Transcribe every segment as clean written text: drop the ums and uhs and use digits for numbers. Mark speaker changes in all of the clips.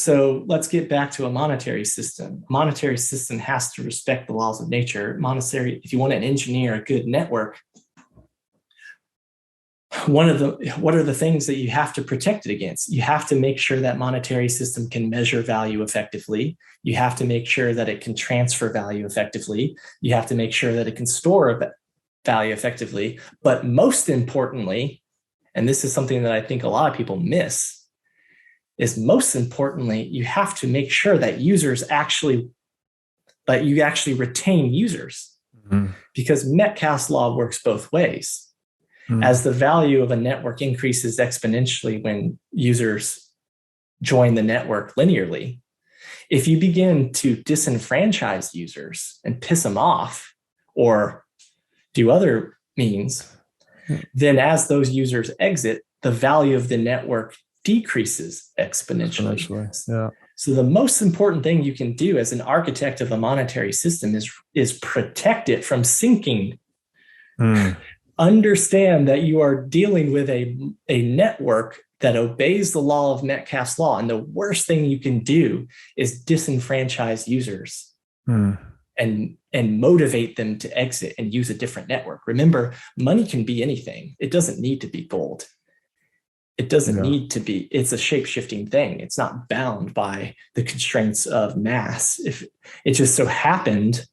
Speaker 1: So let's get back to a monetary system. A monetary system has to respect the laws of nature. If you want to engineer a good network, what are the things that you have to protect it against? You have to make sure that monetary system can measure value effectively. You have to make sure that it can transfer value effectively. You have to make sure that it can store value effectively. But most importantly, and this is something that I think a lot of people miss, is most importantly, you have to make sure that you actually retain users. Mm-hmm. Because Metcalfe's law works both ways. Mm-hmm. As the value of a network increases exponentially when users join the network linearly, if you begin to disenfranchise users and piss them off or do other means, then as those users exit, the value of the network decreases exponentially. Yeah. So the most important thing you can do as an architect of a monetary system is protect it from sinking. Understand that you are dealing with a network that obeys the law of Metcalfe's law. And the worst thing you can do is disenfranchise users and motivate them to exit and use a different network. Remember, money can be anything. It doesn't need to be gold. It doesn't need to be, it's a shape-shifting thing. It's not bound by the constraints of mass. If it just so happened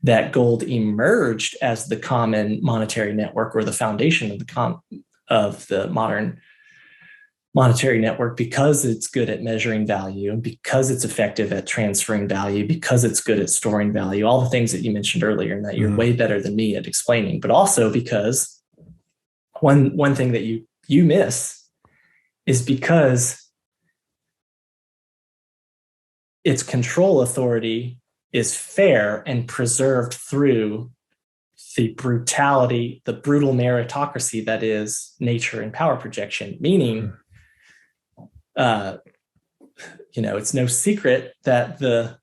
Speaker 1: that gold emerged as the common monetary network or the foundation of the modern monetary network because it's good at measuring value, because it's effective at transferring value, because it's good at storing value, all the things that you mentioned earlier and that you're way better than me at explaining, but also because one thing that you miss is because its control authority is fair and preserved through the brutal meritocracy that is nature and power projection, meaning, it's no secret that the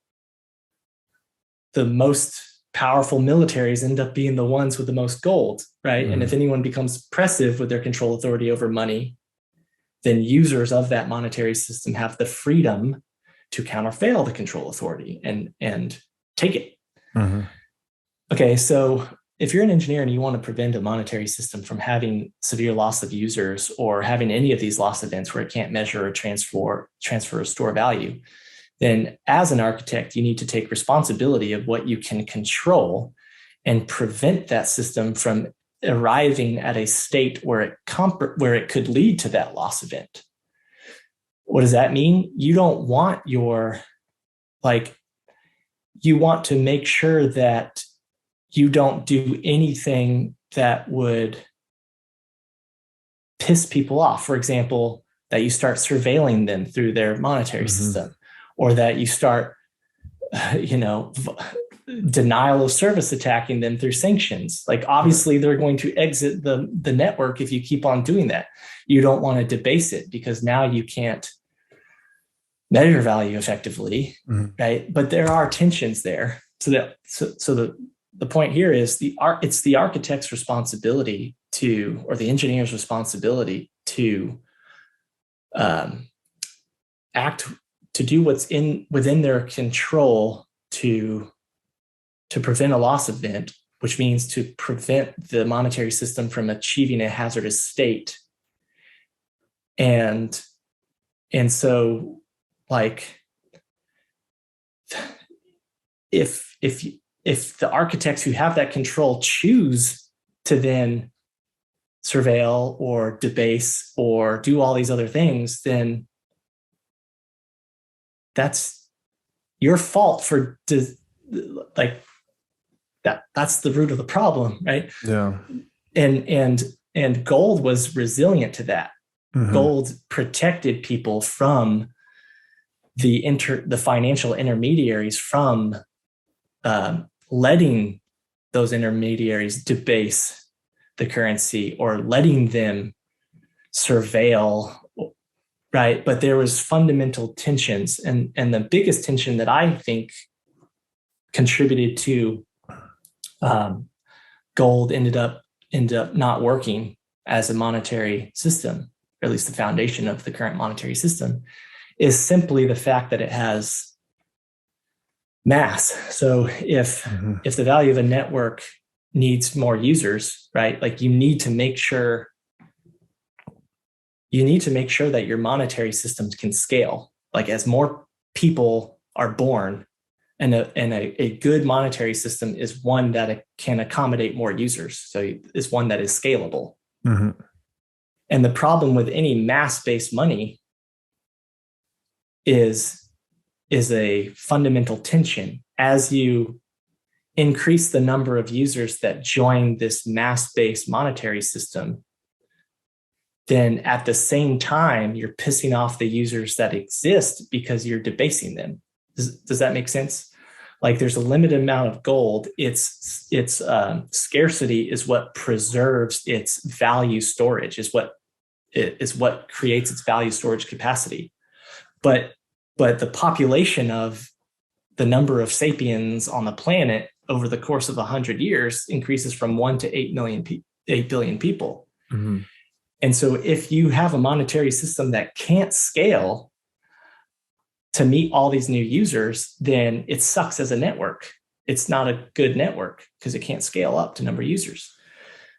Speaker 1: most powerful militaries end up being the ones with the most gold, right? And if anyone becomes oppressive with their control authority over money, then users of that monetary system have the freedom to countervail the control authority and take it. Okay, so if you're an engineer and you want to prevent a monetary system from having severe loss of users or having any of these loss events where it can't measure or transfer or store value, then as an architect, you need to take responsibility of what you can control and prevent that system from arriving at a state where it could lead to that loss event. What does that mean? You don't want you want to make sure that you don't do anything that would piss people off. For example, that you start surveilling them through their monetary system, or that you start, denial of service attacking them through sanctions. Like obviously they're going to exit the network if you keep on doing that. You don't want to debase it because now you can't measure value effectively, right? But there are tensions there. So the point here is it's the architect's responsibility or the engineer's responsibility to act, to do what's within their control to prevent a loss event, which means to prevent the monetary system from achieving a hazardous state. And so if the architects who have that control choose to then surveil or debase or do all these other things, then that's your fault for that's the root of the problem, right? Yeah. And gold was resilient to that. Gold protected people from the financial intermediaries from letting those intermediaries debase the currency or letting them surveil, right? But there was fundamental tensions, and the biggest tension that I think contributed to gold ended up not working as a monetary system, or at least the foundation of the current monetary system, is simply the fact that it has mass. So if the value of a network needs more users, right? Like you need to make sure that your monetary systems can scale. Like as more people are born, and a good monetary system is one that can accommodate more users. So it's one that is scalable. And the problem with any mass-based money is a fundamental tension. As you increase the number of users that join this mass-based monetary system, then at the same time, you're pissing off the users that exist because you're debasing them. Does that make sense? Like there's a limited amount of gold. Its scarcity is what preserves its value storage, is what creates its value storage capacity. But the population of the number of sapiens on the planet over the course of 100 years increases from 1 to 8 billion people. And so if you have a monetary system that can't scale to meet all these new users, then it sucks as a network. It's not a good network because it can't scale up to number of users.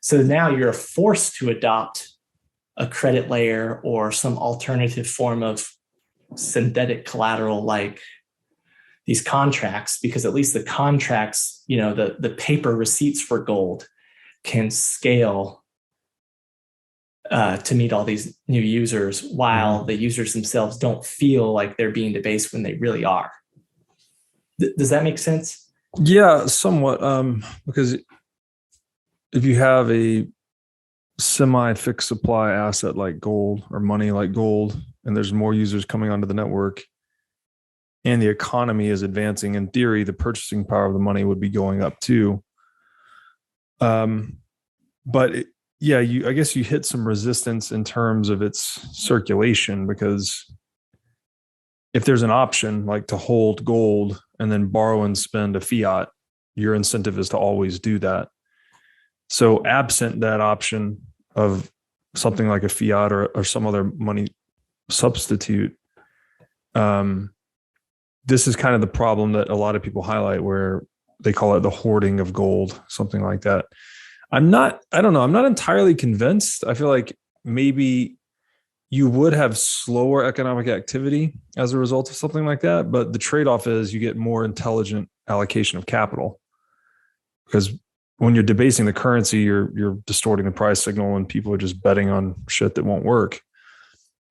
Speaker 1: So now you're forced to adopt a credit layer or some alternative form of synthetic collateral like these contracts, because at least the contracts, the paper receipts for gold can scale to meet all these new users while the users themselves don't feel like they're being debased when they really are. Does that make sense?
Speaker 2: Yeah, somewhat. Because if you have a semi-fixed supply asset like gold or money like gold, and there's more users coming onto the network and the economy is advancing, in theory, the purchasing power of the money would be going up too. I guess you hit some resistance in terms of its circulation, because if there's an option like to hold gold and then borrow and spend a fiat, your incentive is to always do that. So absent that option of something like a fiat or some other money substitute, this is kind of the problem that a lot of people highlight, where they call it the hoarding of gold, something like that. I don't know. I'm not entirely convinced. I feel like maybe you would have slower economic activity as a result of something like that. But the trade-off is you get more intelligent allocation of capital, because when you're debasing the currency, you're distorting the price signal and people are just betting on shit that won't work.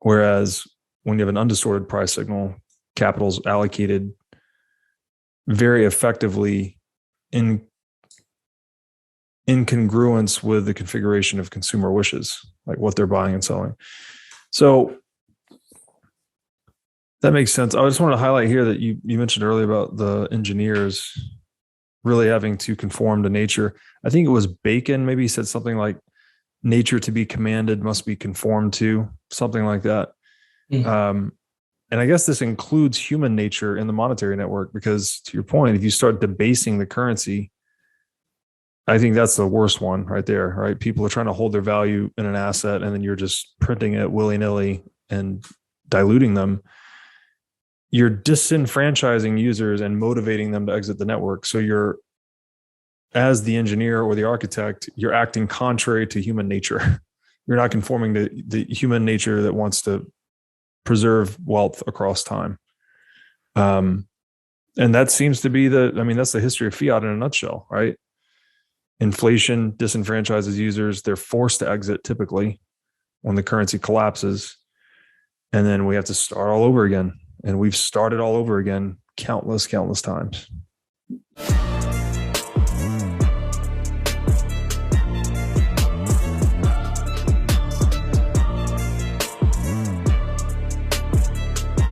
Speaker 2: Whereas when you have an undistorted price signal, capital's allocated very effectively in congruence with the configuration of consumer wishes, like what they're buying and selling. So that makes sense. I just wanted to highlight here that you mentioned earlier about the engineers really having to conform to nature. I think it was Bacon, maybe he said something like, nature to be commanded must be conformed to, something like that. And I guess this includes human nature in the monetary network, because to your point, if you start debasing the currency, I think that's the worst one right there, right? People are trying to hold their value in an asset, and then you're just printing it willy-nilly and diluting them. You're disenfranchising users and motivating them to exit the network. So you're, as the engineer or the architect, you're acting contrary to human nature. You're not conforming to the human nature that wants to preserve wealth across time. And that seems to be that's the history of fiat in a nutshell, right? Inflation disenfranchises users. They're forced to exit typically when the currency collapses. And then we have to start all over again. And we've started all over again countless times.